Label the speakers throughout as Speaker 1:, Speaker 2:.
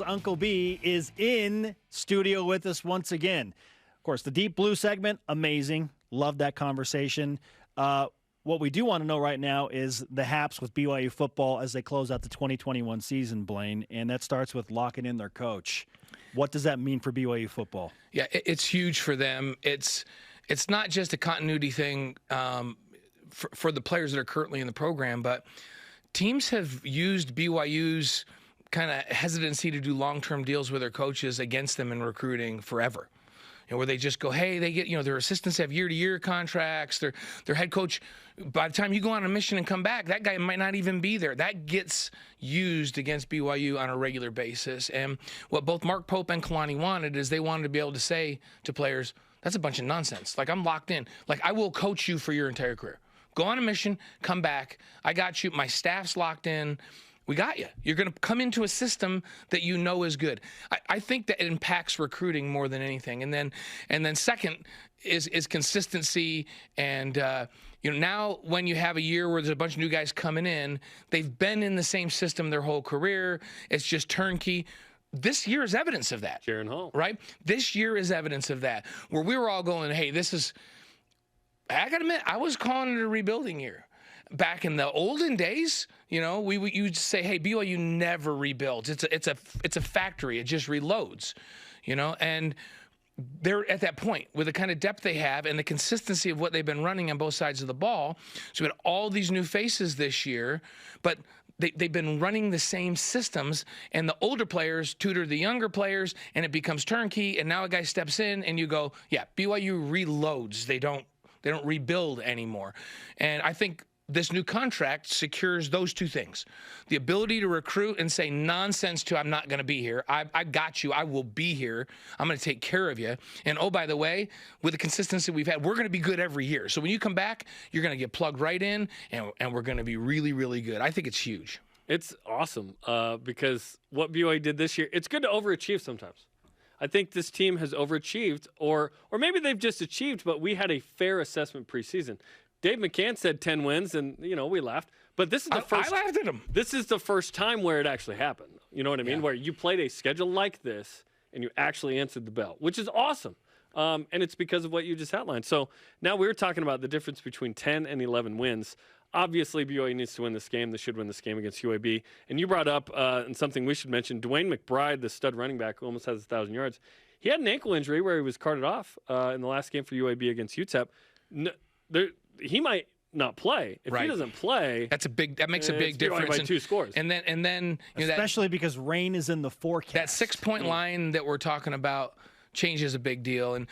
Speaker 1: Uncle B is in studio with us once again. Of course, the Deep Blue segment, amazing. Love that conversation. What we do want to know right now is the haps with BYU football as they close out the 2021 season, Blaine, and that starts with locking in their coach. What does that mean for BYU football?
Speaker 2: Yeah, it's huge for them. It's not just a continuity thing for the players that are currently in the program, but teams have used BYU's kind of hesitancy to do long-term deals with their coaches against them in recruiting forever. Where they just go, hey, they get, their assistants have year-to-year contracts. Their head coach, by the time you go on a mission and come back, that guy might not even be there. That gets used against BYU on a regular basis. And what both Mark Pope and Kalani wanted is they wanted to be able to say to players, that's a bunch of nonsense. Like, I'm locked in. Like, I will coach you for your entire career. Go on a mission, come back. I got you. My staff's locked in. We got you. You're going to come into a system that you know is good. I think that it impacts recruiting more than anything. And then second is consistency. And now when you have a year where there's a bunch of new guys coming in, they've been in the same system their whole career. It's just turnkey. This year is evidence of that.
Speaker 3: Sharon Hall.
Speaker 2: Right? This year is evidence of that. Where we were all going, hey, I got to admit, I was calling it a rebuilding year. Back in the olden days, you'd say, "Hey, BYU never rebuilds. It's a factory. It just reloads," And they're at that point with the kind of depth they have and the consistency of what they've been running on both sides of the ball. So we had all these new faces this year, but they've been running the same systems, and the older players tutor the younger players, and it becomes turnkey. And now a guy steps in, and you go, "Yeah, BYU reloads. They don't rebuild anymore," and I think this new contract secures those two things. The ability to recruit and say nonsense to, I'm not going to be here. I got you. I will be here. I'm going to take care of you. And, oh, by the way, with the consistency we've had, we're going to be good every year. So when you come back, you're going to get plugged right in, and we're going to be really, really good. I think it's huge.
Speaker 3: It's awesome because what BYU did this year, it's good to overachieve sometimes. I think this team has overachieved, or maybe they've just achieved, but we had a fair assessment preseason. Dave McCann said 10 wins, and, we laughed. But this is the first.
Speaker 2: I laughed at him.
Speaker 3: This is the first time where it actually happened. You know what I mean?
Speaker 2: Yeah.
Speaker 3: Where you played a schedule like this, and you actually answered the bell, which is awesome. And it's because of what you just outlined. So now we're talking about the difference between 10 and 11 wins. Obviously, BYU needs to win this game. They should win this game against UAB. And you brought up, and something we should mention, Dwayne McBride, the stud running back who almost has 1,000 yards. He had an ankle injury where he was carted off in the last game for UAB against UTEP. He might not play. If he doesn't play,
Speaker 2: that makes a big difference.
Speaker 3: By 2 scores.
Speaker 2: And then
Speaker 1: especially because rain is in the forecast.
Speaker 2: That 6-point line that we're talking about changes a big deal, and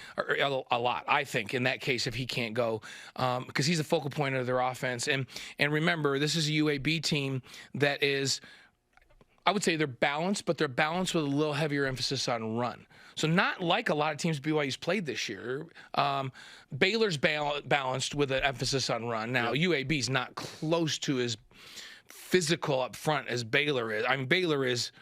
Speaker 2: a lot, I think, in that case, if he can't go, because he's the focal point of their offense. And remember, this is a UAB team that is, I would say they're balanced, but they're balanced with a little heavier emphasis on run. So not like a lot of teams BYU's played this year. Baylor's balanced with an emphasis on run. Now, UAB's not close to as physical up front as Baylor is. I mean, Baylor is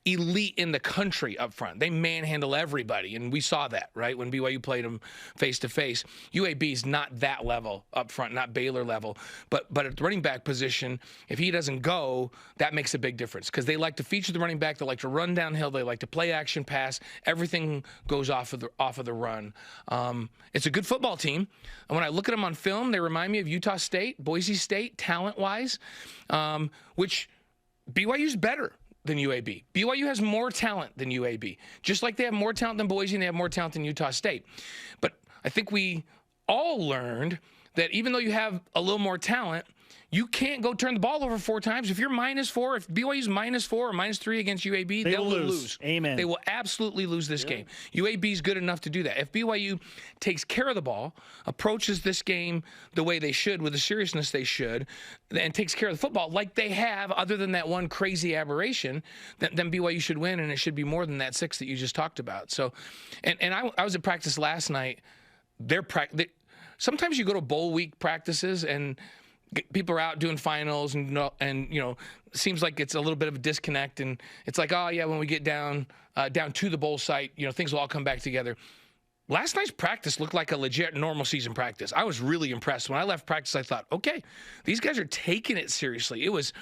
Speaker 2: elite in the country up front. They manhandle everybody, and we saw that, right, when BYU played them face-to-face. UAB's not that level up front, not Baylor level. But at the running back position, if he doesn't go, that makes a big difference because they like to feature the running back. They like to run downhill. They like to play action pass. Everything goes off of the run. It's a good football team. And when I look at them on film, they remind me of Utah State, Boise State, talent-wise, which BYU's better than UAB. BYU has more talent than UAB. Just like they have more talent than Boise and they have more talent than Utah State. But I think we all learned that even though you have a little more talent, you can't go turn the ball over 4 times. If you're -4, if BYU's -4 or -3 against UAB, they'll lose.
Speaker 1: Amen.
Speaker 2: They will absolutely lose this game. UAB's good enough to do that. If BYU takes care of the ball, approaches this game the way they should, with the seriousness they should, and takes care of the football like they have, other than that one crazy aberration, then BYU should win, and it should be more than that 6 that you just talked about. So, and I was at practice last night. Sometimes you go to bowl week practices and people are out doing finals and seems like it's a little bit of a disconnect, and it's like, oh yeah, when we get down to the bowl site, things will all come back together. last night's practice looked like a legit normal season practice. I was really impressed. When I left practice, I thought, okay, these guys are taking it seriously. It was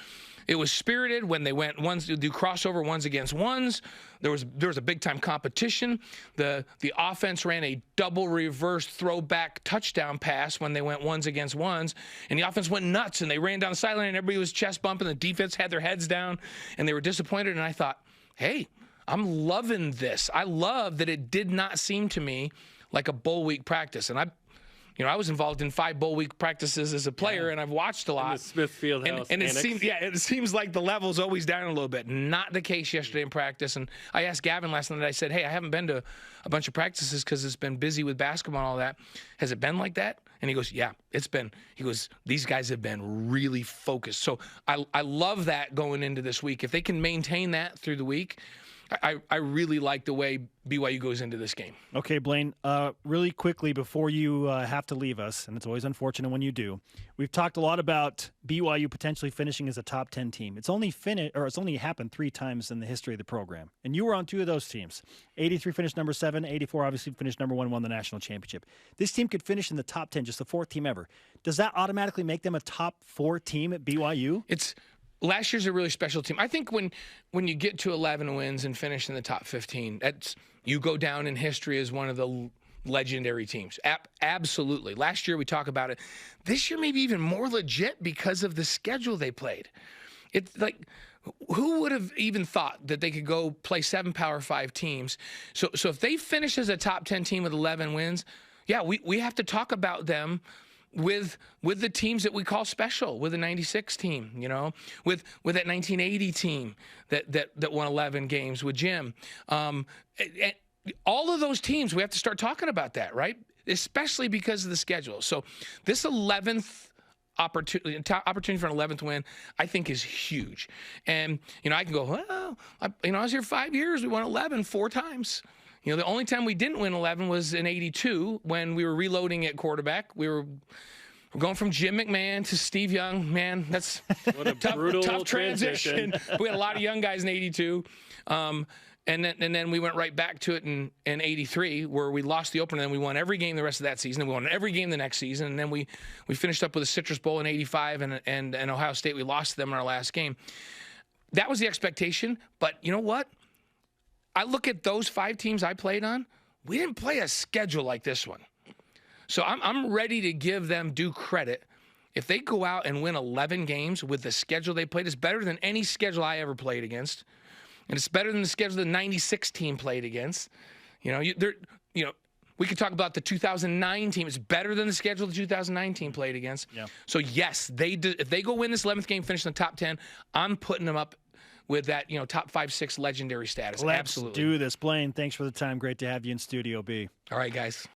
Speaker 2: spirited when they went ones to do crossover ones against ones. There was a big time competition. The offense ran a double reverse throwback touchdown pass when they went ones against ones, and the offense went nuts and they ran down the sideline and everybody was chest bumping. The defense had their heads down and they were disappointed. And I thought, hey, I'm loving this. I love that it did not seem to me like a bowl week practice. And I was involved in 5 bowl week practices as a player, and I've watched a lot.
Speaker 3: In the Smith Fieldhouse
Speaker 2: and
Speaker 3: annex.
Speaker 2: it seems like the level's always down a little bit. Not the case yesterday in practice. And I asked Gavin last night, I said, hey, I haven't been to a bunch of practices because it's been busy with basketball and all that. Has it been like that? And he goes, yeah, it's been. He goes, these guys have been really focused. So I love that going into this week. If they can maintain that through the week, I really like the way BYU goes into this game.
Speaker 1: Okay, Blaine, really quickly before you have to leave us, and it's always unfortunate when you do, we've talked a lot about BYU potentially finishing as a top 10 team. It's only happened 3 times in the history of the program, and you were on 2 of those teams. 83 finished number 7, 84 obviously finished number 1, won the national championship. This team could finish in the top 10, just the 4th team ever. Does that automatically make them a top 4 team at BYU?
Speaker 2: Last year's a really special team. I think when you get to 11 wins and finish in the top 15, you go down in history as one of the legendary teams. Absolutely. Last year we talk about it. This year maybe even more legit because of the schedule they played. It's like, who would have even thought that they could go play 7 Power 5 teams? So if they finish as a top 10 team with 11 wins, yeah, we have to talk about them with the teams that we call special, with the 96 team, with that 1980 team that won 11 games with Jim. And all of those teams, we have to start talking about that, right? Especially because of the schedule. So this 11th opportunity for an 11th win, I think is huge. And, I can go, well, I was here 5 years. We won 11 4 times. The only time we didn't win 11 was in 82 when we were reloading at quarterback. We're going from Jim McMahon to Steve Young. Man, that's
Speaker 3: what a tough
Speaker 2: transition. We had a lot of young guys in 82. And then we went right back to it in 83 where we lost the opener, and then we won every game the rest of that season, and we won every game the next season, and then we finished up with a Citrus Bowl in 85 and Ohio State. We lost them in our last game. That was the expectation, but you know what? I look at those 5 teams I played on. We didn't play a schedule like this one. So I'm ready to give them due credit. If they go out and win 11 games with the schedule they played, it's better than any schedule I ever played against. And it's better than the schedule the 96 team played against. We could talk about the 2009 team. It's better than the schedule the 2009 team played against. Yeah. So, yes, if they go win this 11th game, finish in the top 10, I'm putting them up with that, top 5, 6 legendary status.
Speaker 1: Let's
Speaker 2: Absolutely.
Speaker 1: do this. Blaine, thanks for the time. Great to have you in Studio B.
Speaker 2: All right, guys.